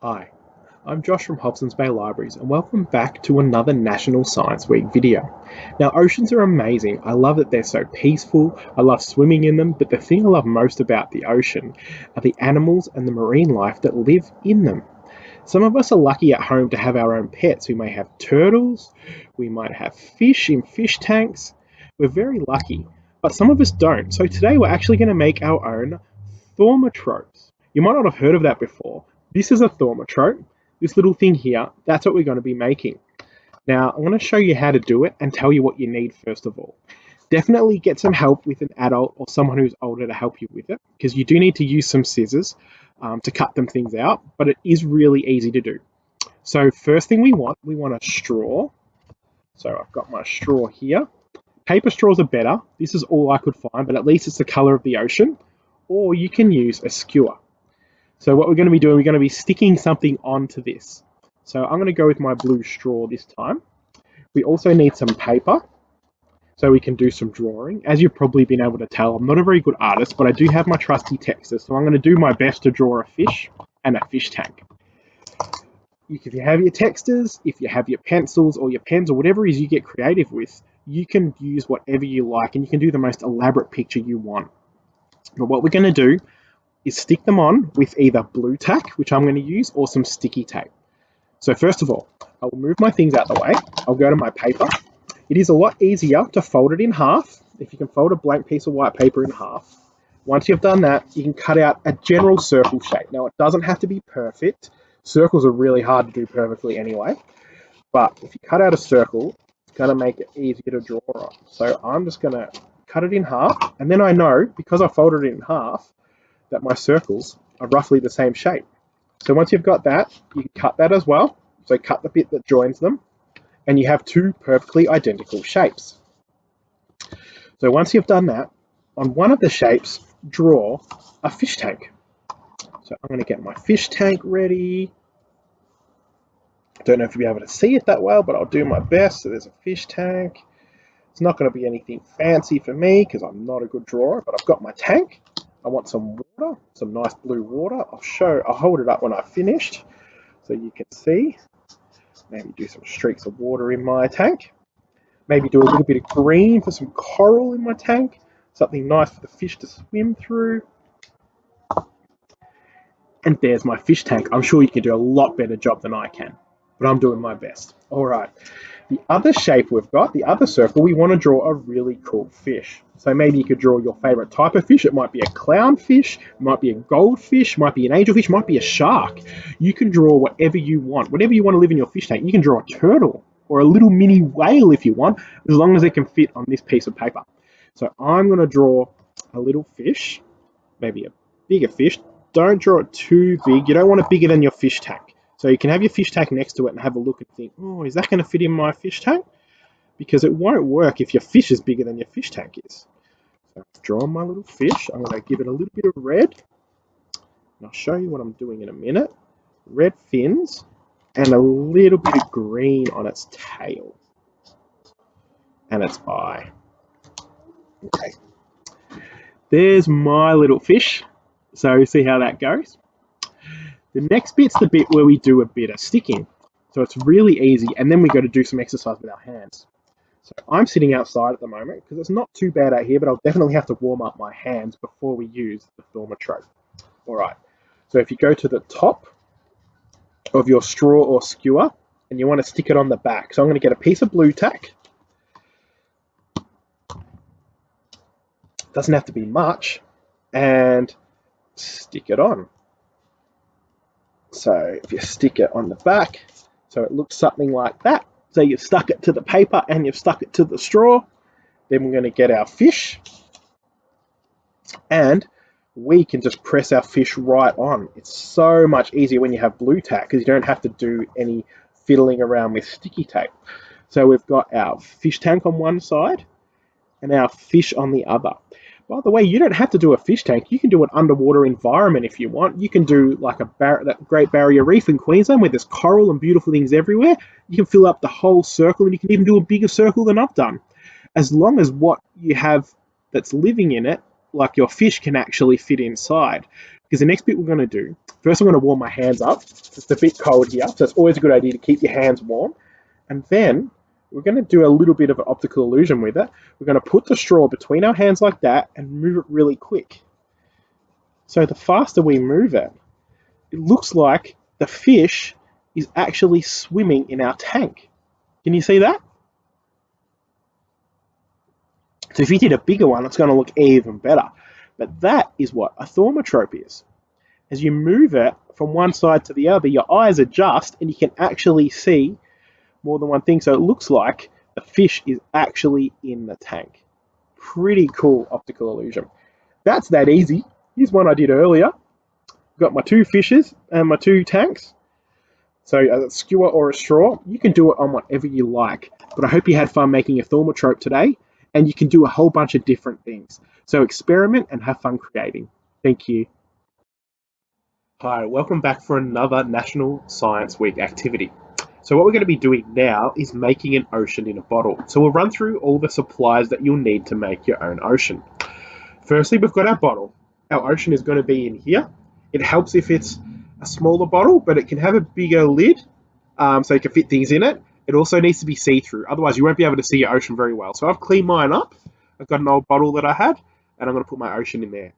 Hi, I'm Josh from Hobson's Bay Libraries and welcome back to another National Science Week video. Now, oceans are amazing. I love that they're so peaceful. I love swimming in them, but the thing I love most about the ocean are the animals and the marine life that live in them. Some of us are lucky at home to have our own pets. We may have turtles, we might have fish in fish tanks. We're very lucky, but some of us don't. So today we're actually going to make our own thaumatropes. You might not have heard of that before. This is a thaumatrope. This little thing here, that's what we're going to be making. Now, I'm going to show you how to do it and tell you what you need first of all. Definitely get some help with an adult or someone who's older to help you with it, because you do need to use some scissors to cut them things out, but it is really easy to do. So first thing we want a straw. So I've got my straw here. Paper straws are better. This is all I could find, but at least it's the color of the ocean. Or you can use a skewer. So what we're going to be doing, we're going to be sticking something onto this. So I'm going to go with my blue straw this time. We also need some paper so we can do some drawing. As you've probably been able to tell, I'm not a very good artist, but I do have my trusty textures. So I'm going to do my best to draw a fish and a fish tank. If you have your textures, if you have your pencils or your pens or whatever it is you get creative with, you can use whatever you like and you can do the most elaborate picture you want. But what we're going to do is stick them on with either blue tack, which I'm going to use, or some sticky tape. So first of all, I will move my things out the way. I'll go to my paper. It is a lot easier to fold it in half. If you can fold a blank piece of white paper in half. Once you've done that, you can cut out a general circle shape. Now, it doesn't have to be perfect. Circles are really hard to do perfectly anyway. But if you cut out a circle, it's going to make it easier to draw on. So I'm just going to cut it in half. And then I know, because I folded it in half, that my circles are roughly the same shape. So once you've got that, you can cut that as well. So cut the bit that joins them, and you have two perfectly identical shapes. So once you've done that, on one of the shapes, draw a fish tank. So I'm going to get my fish tank ready. I don't know if you'll be able to see it that well, but I'll do my best. So there's a fish tank. It's not going to be anything fancy for me because I'm not a good drawer, but I've got my tank. I want some water, some nice blue water. I'll hold it up when I've finished so you can see. Maybe do some streaks of water in my tank. Maybe do a little bit of green for some coral in my tank. Something nice for the fish to swim through. And there's my fish tank. I'm sure you can do a lot better job than I can, but I'm doing my best. All right. The other shape we've got, the other circle, we want to draw a really cool fish. So maybe you could draw your favorite type of fish. It might be a clownfish, it might be a goldfish, it might be an angelfish, it might be a shark. You can draw whatever you want. Whatever you want to live in your fish tank, you can draw a turtle or a little mini whale if you want, as long as it can fit on this piece of paper. So I'm going to draw a little fish, maybe a bigger fish. Don't draw it too big. You don't want it bigger than your fish tank. So you can have your fish tank next to it and have a look and think, oh, is that going to fit in my fish tank? Because it won't work if your fish is bigger than your fish tank is. So I've drawn my little fish. I'm going to give it a little bit of red. And I'll show you what I'm doing in a minute. Red fins and a little bit of green on its tail and its eye. Okay. There's my little fish. So see how that goes. The next bit's the bit where we do a bit of sticking. So it's really easy, and then we got to do some exercise with our hands. So I'm sitting outside at the moment because it's not too bad out here, but I'll definitely have to warm up my hands before we use the thaumatrope. All right, so if you go to the top of your straw or skewer, and you want to stick it on the back. So I'm going to get a piece of blue tack. Doesn't have to be much, and stick it on. So if you stick it on the back, so it looks something like that. So you've stuck it to the paper and you've stuck it to the straw. Then we're going to get our fish. And we can just press our fish right on. It's so much easier when you have blue tack because you don't have to do any fiddling around with sticky tape. So we've got our fish tank on one side and our fish on the other. By the way, you don't have to do a fish tank. You can do an underwater environment if you want. You can do like that Great Barrier Reef in Queensland where there's coral and beautiful things everywhere. You can fill up the whole circle and you can even do a bigger circle than I've done. As long as what you have that's living in it like your fish can actually fit inside. Because the next bit we're going to do, first I'm going to warm my hands up. It's a bit cold here, so it's always a good idea to keep your hands warm. And then we're going to do a little bit of an optical illusion with it. We're going to put the straw between our hands like that and move it really quick. So the faster we move it, it looks like the fish is actually swimming in our tank. Can you see that? So if you did a bigger one, it's going to look even better. But that is what a thaumatrope is. As you move it from one side to the other, your eyes adjust and you can actually see more than one thing. So it looks like the fish is actually in the tank. Pretty cool optical illusion. That's that easy. Here's one I did earlier. Got my two fishes and my two tanks. So a skewer or a straw, you can do it on whatever you like. But I hope you had fun making a thaumatrope today, and you can do a whole bunch of different things. So experiment and have fun creating. Thank you. Hi, welcome back for another National Science Week activity. So what we're going to be doing now is making an ocean in a bottle. So we'll run through all the supplies that you'll need to make your own ocean. Firstly, we've got our bottle. Our ocean is going to be in here. It helps if it's a smaller bottle, but it can have a bigger lid so you can fit things in it. It also needs to be see-through, otherwise you won't be able to see your ocean very well. So I've cleaned mine up. I've got an old bottle that I had, and I'm going to put my ocean in there.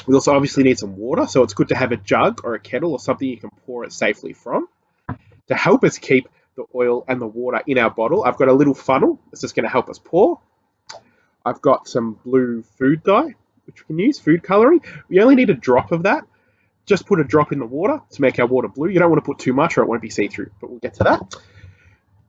We also obviously need some water, so it's good to have a jug or a kettle or something you can pour it safely from. To help us keep the oil and the water in our bottle, I've got a little funnel that's just going to help us pour. I've got some blue food dye, which we can use, food colouring. We only need a drop of that. Just put a drop in the water to make our water blue. You don't want to put too much or it won't be see-through, but we'll get to that.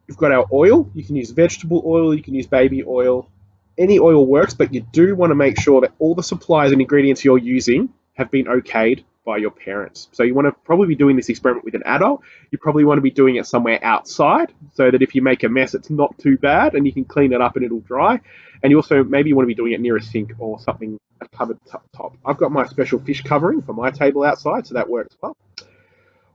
We've got our oil. You can use vegetable oil, you can use baby oil. Any oil works, but you do want to make sure that all the supplies and ingredients you're using have been okayed by your parents. So you want to probably be doing this experiment with an adult. You probably want to be doing it somewhere outside so that if you make a mess, it's not too bad and you can clean it up and it'll dry. And you also maybe want to be doing it near a sink or something, a covered top. I've got my special fish covering for my table outside, so that works well.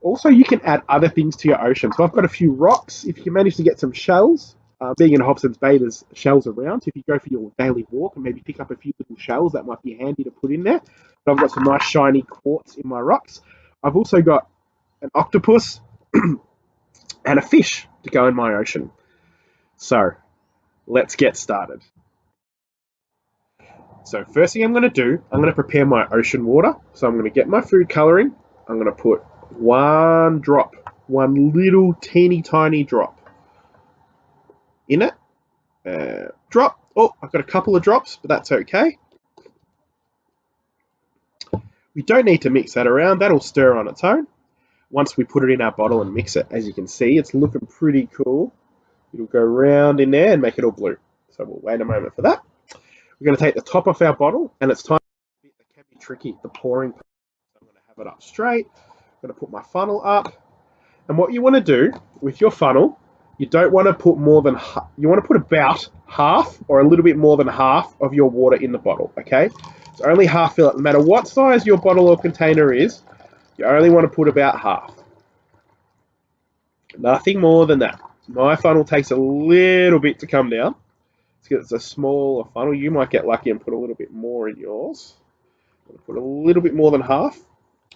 Also, you can add other things to your ocean. So I've got a few rocks. If you can manage to get some shells, being in Hobson's Bay, there's shells around. So if you go for your daily walk and maybe pick up a few little shells, that might be handy to put in there. But I've got some nice shiny quartz in my rocks. I've also got an octopus and a fish to go in my ocean. So let's get started. So first thing I'm going to do, I'm going to prepare my ocean water. So I'm going to get my food colouring. I'm going to put one drop, one little teeny tiny drop in it. Drop. Oh, I've got a couple of drops, but that's okay. We don't need to mix that around. That'll stir on its own. Once we put it in our bottle and mix it, as you can see, it's looking pretty cool. It'll go round in there and make it all blue. So we'll wait a moment for that. We're going to take the top off our bottle, and it's time for a bit that can be tricky, the pouring. So I'm going to have it up straight. I'm going to put my funnel up. And what you want to do with your funnel, you don't want to put more than, you want to put about half or a little bit more than half of your water in the bottle, okay? So only half fill it. No matter what size your bottle or container is, you only want to put about half. Nothing more than that. My funnel takes a little bit to come down. It's a smaller funnel. You might get lucky and put a little bit more in yours. I'm going to put a little bit more than half.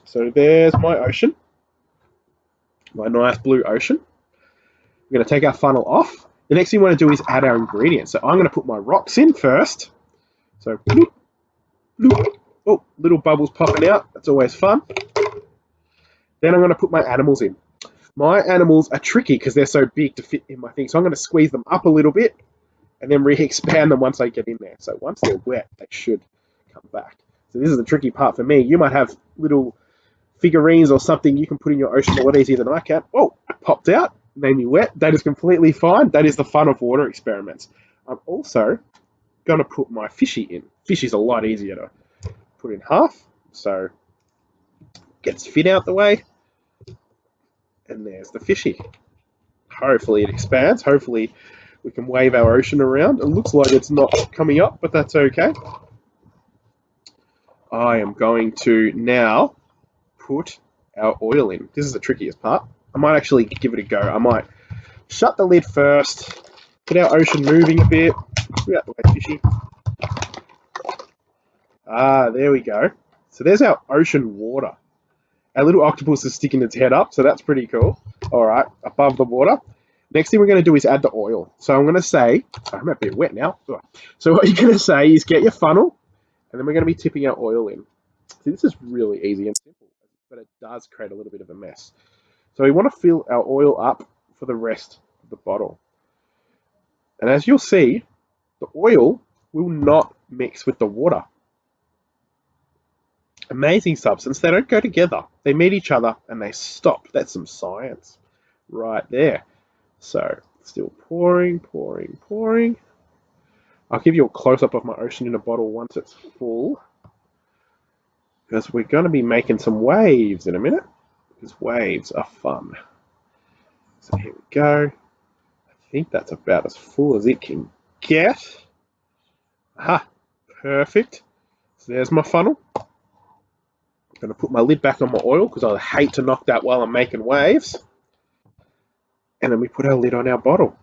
So there's my ocean. My nice blue ocean. We're going to take our funnel off. The next thing we want to do is add our ingredients. So I'm going to put my rocks in first. So, bloop, bloop. Oh, little bubbles popping out. That's always fun. Then I'm going to put my animals in. My animals are tricky because they're so big to fit in my thing. So I'm going to squeeze them up a little bit and then re-expand them once they get in there. So once they're wet, they should come back. So this is the tricky part for me. You might have little figurines or something you can put in your ocean a lot easier than I can. Oh, it popped out, made me wet. That is completely fine. That is the fun of water experiments. I'm also going to put my fishy in. Fishy's a lot easier to put in half. So gets fit out the way. And there's the fishy. Hopefully it expands. Hopefully we can wave our ocean around. It looks like it's not coming up, but that's okay. I am going to now put our oil in. This is the trickiest part. I might actually give it a go. I might shut the lid first, get our ocean moving a bit. Get out the way, fishy. Ah, there we go. So there's our ocean water. Our little octopus is sticking its head up, so that's pretty cool. All right, above the water. Next thing we're going to do is add the oil. So I'm going to say, I'm a bit wet now. So what you're going to say is get your funnel, and then we're going to be tipping our oil in. See, this is really easy and simple, but it does create a little bit of a mess. So we want to fill our oil up for the rest of the bottle. And as you'll see, the oil will not mix with the water. Amazing substance. They don't go together. They meet each other and they stop. That's some science right there. So still pouring, pouring, pouring. I'll give you a close-up of my ocean in a bottle once it's full, because we're going to be making some waves in a minute, because waves are fun. So here we go. I think that's about as full as it can get. Aha, perfect. So there's my funnel. I'm going to put my lid back on my oil because I hate to knock that while I'm making waves. And then we put our lid on our bottle.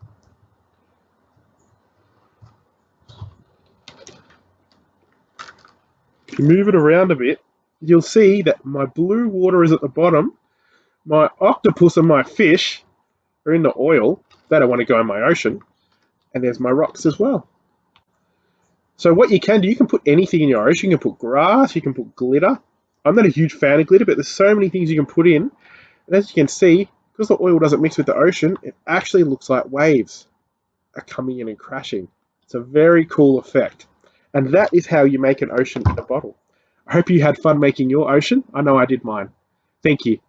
If you move it around a bit, you'll see that my blue water is at the bottom. My octopus and my fish are in the oil. They don't want to go in my ocean. And there's my rocks as well. So what you can do, you can put anything in your ocean. You can put grass, you can put glitter. I'm not a huge fan of glitter, but there's so many things you can put in. And as you can see, because the oil doesn't mix with the ocean, it actually looks like waves are coming in and crashing. It's a very cool effect. And that is how you make an ocean in a bottle. I hope you had fun making your ocean. I know I did mine. Thank you.